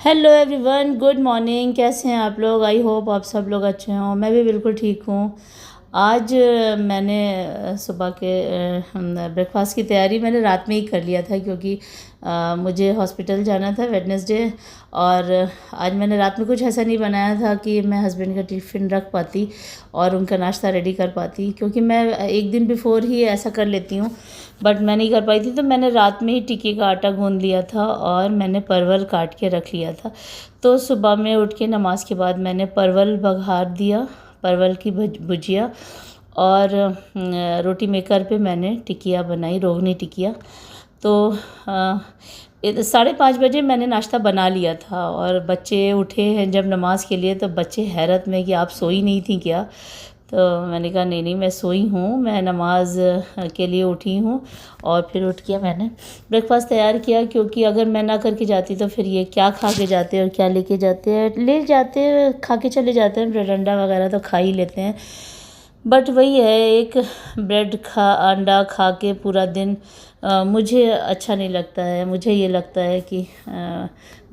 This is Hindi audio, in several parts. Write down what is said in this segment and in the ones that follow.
Hello everyone, good morning. कैसे हैं आप लोग? आई होप आप सब लोग अच्छे हों। मैं भी बिल्कुल ठीक हूँ। आज मैंने सुबह के ब्रेकफास्ट की तैयारी मैंने रात में ही कर लिया था, क्योंकि मुझे हॉस्पिटल जाना था वेडनेसडे। और आज मैंने रात में कुछ ऐसा नहीं बनाया था कि मैं हस्बैंड का टिफ़िन रख पाती और उनका नाश्ता रेडी कर पाती, क्योंकि मैं एक दिन बिफ़ोर ही ऐसा कर लेती हूँ, बट मैं नहीं कर पाई थी। तो मैंने रात में ही टिक्की का आटा गूँध लिया था और मैंने परवल काट के रख लिया था। तो सुबह में उठ के नमाज के बाद मैंने परवल बघार दिया, परवल की भुजिया, और रोटी मेकर पे मैंने टिकिया बनाई, रोगनी टिकिया। तो 5:30 बजे मैंने नाश्ता बना लिया था और बच्चे उठे हैं जब नमाज़ के लिए, तो बच्चे हैरत में कि आप सोई नहीं थी क्या? तो मैंने कहा नहीं मैं सोई हूँ, मैं नमाज़ के लिए उठी हूँ। और फिर उठ के मैंने ब्रेकफास्ट तैयार किया, क्योंकि अगर मैं ना करके जाती तो फिर ये क्या खा के जाते हैं और क्या लेके जाते हैं। ले जाते हैं, खा के चले जाते हैं, ब्रेड अंडा वगैरह तो खा ही लेते हैं, बट वही है, एक ब्रेड अंडा खा के पूरा दिन मुझे अच्छा नहीं लगता है। मुझे ये लगता है कि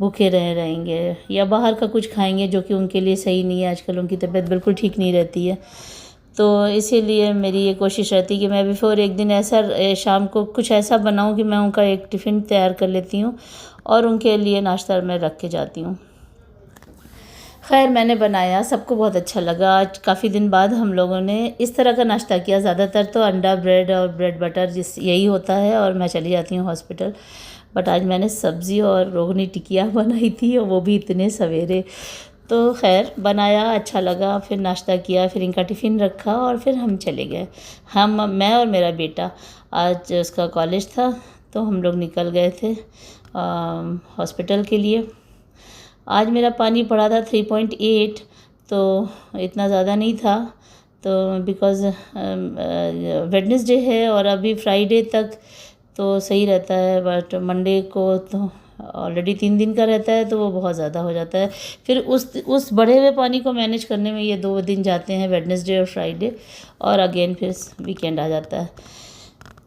भूखे रहेंगे या बाहर का कुछ खाएंगे, जो कि उनके लिए सही नहीं है। आजकल उनकी तबीयत बिल्कुल ठीक नहीं रहती है, तो इसीलिए मेरी ये कोशिश रहती है कि मैं बिफोर एक दिन ऐसा शाम को कुछ ऐसा बनाऊं कि मैं उनका एक टिफ़िन तैयार कर लेती हूँ और उनके लिए नाश्ता मैं रख के जाती हूँ। खैर, मैंने बनाया, सबको बहुत अच्छा लगा। आज काफ़ी दिन बाद हम लोगों ने इस तरह का नाश्ता किया। ज़्यादातर तो अंडा ब्रेड और ब्रेड बटर यही होता है और मैं चली जाती हूँ हॉस्पिटल, बट आज मैंने सब्ज़ी और रोगनी टिकिया बनाई थी, और वो भी इतने सवेरे। तो खैर, बनाया, अच्छा लगा, फिर नाश्ता किया, फिर इनका टिफ़िन रखा और फिर हम चले गए। मैं और मेरा बेटा, आज उसका कॉलेज था तो हम लोग निकल गए थे हॉस्पिटल के लिए। आज मेरा पानी पड़ा था 3.8, तो इतना ज़्यादा नहीं था। तो बिकॉज़ वेडनेसडे है और अभी फ्राइडे तक तो सही रहता है, बट मंडे को तो ऑलरेडी 3 दिन का रहता है, तो वो बहुत ज़्यादा हो जाता है। फिर उस बढ़े हुए पानी को मैनेज करने में ये 2 दिन जाते हैं, वेडनेसडे और फ्राइडे, और अगेन फिर वीकेंड आ जाता है।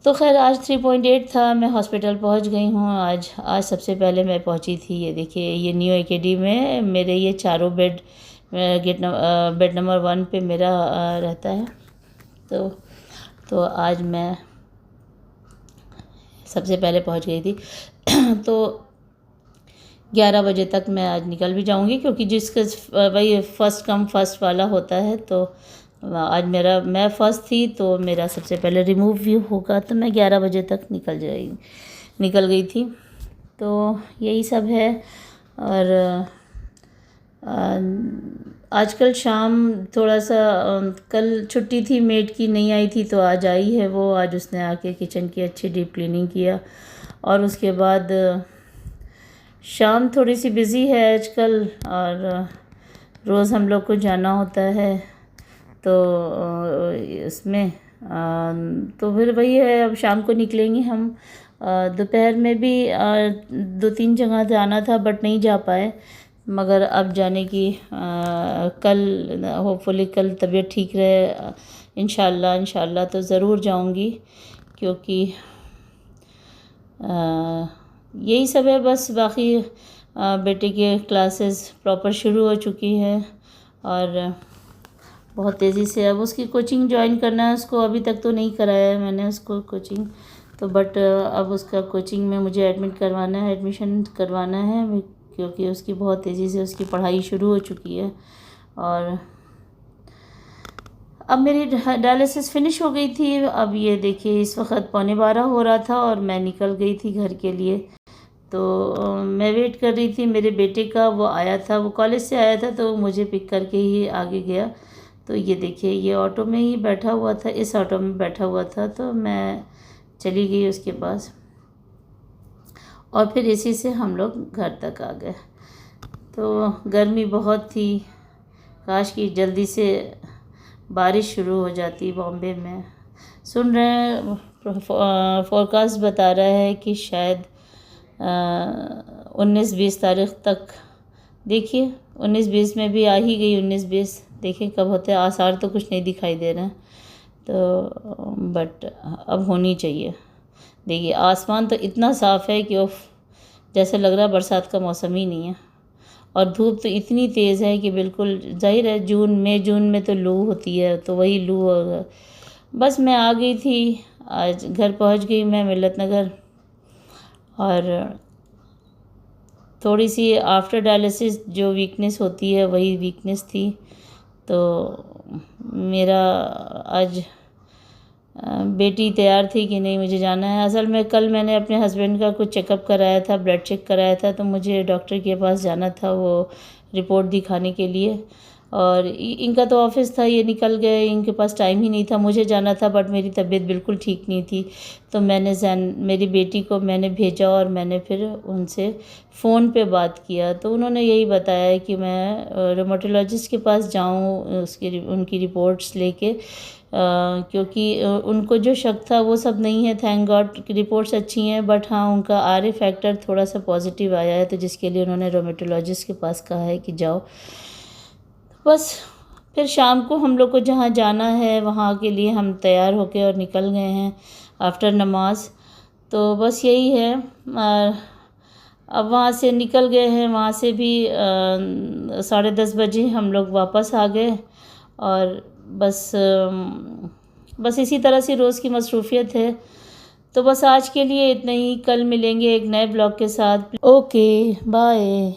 तो खैर, आज 3.8 था। मैं हॉस्पिटल पहुंच गई हूँ। आज सबसे पहले मैं पहुंची थी, ये देखिए, ये न्यू एकेडी में मेरे ये चारों बेड बेड नंबर 1 पे मेरा रहता है। तो आज मैं सबसे पहले पहुंच गई थी। तो 11 बजे तक मैं आज निकल भी जाऊंगी, क्योंकि जिसका वही फर्स्ट कम फर्स्ट वाला होता है। तो आज मैं फर्स्ट थी, तो मेरा सबसे पहले रिमूव भी होगा, तो मैं 11 बजे तक निकल गई थी। तो यही सब है। और आजकल शाम थोड़ा सा, कल छुट्टी थी, मेड की नहीं आई थी, तो आज आई है वो। आज उसने आके किचन की अच्छी डीप क्लीनिंग किया, और उसके बाद शाम थोड़ी सी बिज़ी है आजकल, और रोज़ हम लोग को जाना होता है, तो इसमें तो फिर वही है, अब शाम को निकलेंगे हम। दोपहर में भी 2-3 जगह जाना था, बट नहीं जा पाए, मगर अब जाने की कल होपफुली कल तबीयत ठीक रहे, इंशाल्लाह तो ज़रूर जाऊंगी, क्योंकि यही सब है बस। बाकी बेटे के क्लासेस प्रॉपर शुरू हो चुकी है, और बहुत तेज़ी से अब उसकी कोचिंग ज्वाइन करना है उसको। अभी तक तो नहीं कराया है मैंने उसको कोचिंग, तो बट अब उसका कोचिंग में मुझे एडमिशन करवाना है, क्योंकि उसकी बहुत तेज़ी से उसकी पढ़ाई शुरू हो चुकी है। और अब मेरी डायलिसिस फिनिश हो गई थी। अब ये देखिए, इस वक्त 11:15 हो रहा था और मैं निकल गई थी घर के लिए। तो मैं वेट कर रही थी मेरे बेटे का, वो आया था, वो कॉलेज से आया था, तो मुझे पिक करके ही आगे गया। तो ये देखिए, ये ऑटो में ही बैठा हुआ था, इस ऑटो में बैठा हुआ था, तो मैं चली गई उसके पास, और फिर इसी से हम लोग घर तक आ गए। तो गर्मी बहुत थी, काश कि जल्दी से बारिश शुरू हो जाती बॉम्बे में। सुन रहे हैं, फोरकास्ट बता रहा है कि शायद 19-20 तारीख तक, देखिए 19-20 में भी आ ही गई। 19-20 देखें कब होते हैं, आसार तो कुछ नहीं दिखाई दे रहे हैं, तो बट अब होनी चाहिए। देखिए, आसमान तो इतना साफ़ है कि जैसे लग रहा है बरसात का मौसम ही नहीं है। और धूप तो इतनी तेज़ है कि बिल्कुल ज़ाहिर है जून में तो लू होती है, तो वही लू बस मैं आ गई थी। आज घर पहुंच गई मैं मिल्लत नगर, और थोड़ी सी आफ्टर डायलिसिस जो वीकनेस होती है वही वीकनेस थी। तो मेरा आज बेटी तैयार थी कि नहीं मुझे जाना है। असल में कल मैंने अपने हस्बैंड का कुछ चेकअप कराया था, ब्लड चेक कराया था, तो मुझे डॉक्टर के पास जाना था वो रिपोर्ट दिखाने के लिए। और इनका तो ऑफिस था, ये निकल गए, इनके पास टाइम ही नहीं था। मुझे जाना था बट मेरी तबीयत बिल्कुल ठीक नहीं थी, तो मैंने मेरी बेटी को मैंने भेजा और मैंने फिर उनसे फ़ोन पे बात किया। तो उन्होंने यही बताया कि मैं रोमेटोलॉजिस्ट के पास जाऊं उनकी रिपोर्ट्स लेके, क्योंकि उनको जो शक था वो सब नहीं है, थैंक गॉड रिपोर्ट्स अच्छी हैं, बट हाँ उनका आर फैक्टर थोड़ा सा पॉजिटिव आया है, तो जिसके लिए उन्होंने रोमेटोलॉजिस्ट के पास कहा है कि जाओ। बस फिर शाम को हम लोग को जहाँ जाना है वहाँ के लिए हम तैयार होके और निकल गए हैं आफ्टर नमाज। तो बस यही है। अब वहाँ से निकल गए हैं, वहाँ से भी 10:30 बजे हम लोग वापस आ गए। और बस इसी तरह से रोज़ की मसरूफ़ियत है। तो बस आज के लिए इतना ही, कल मिलेंगे एक नए ब्लॉग के साथ। Okay bye.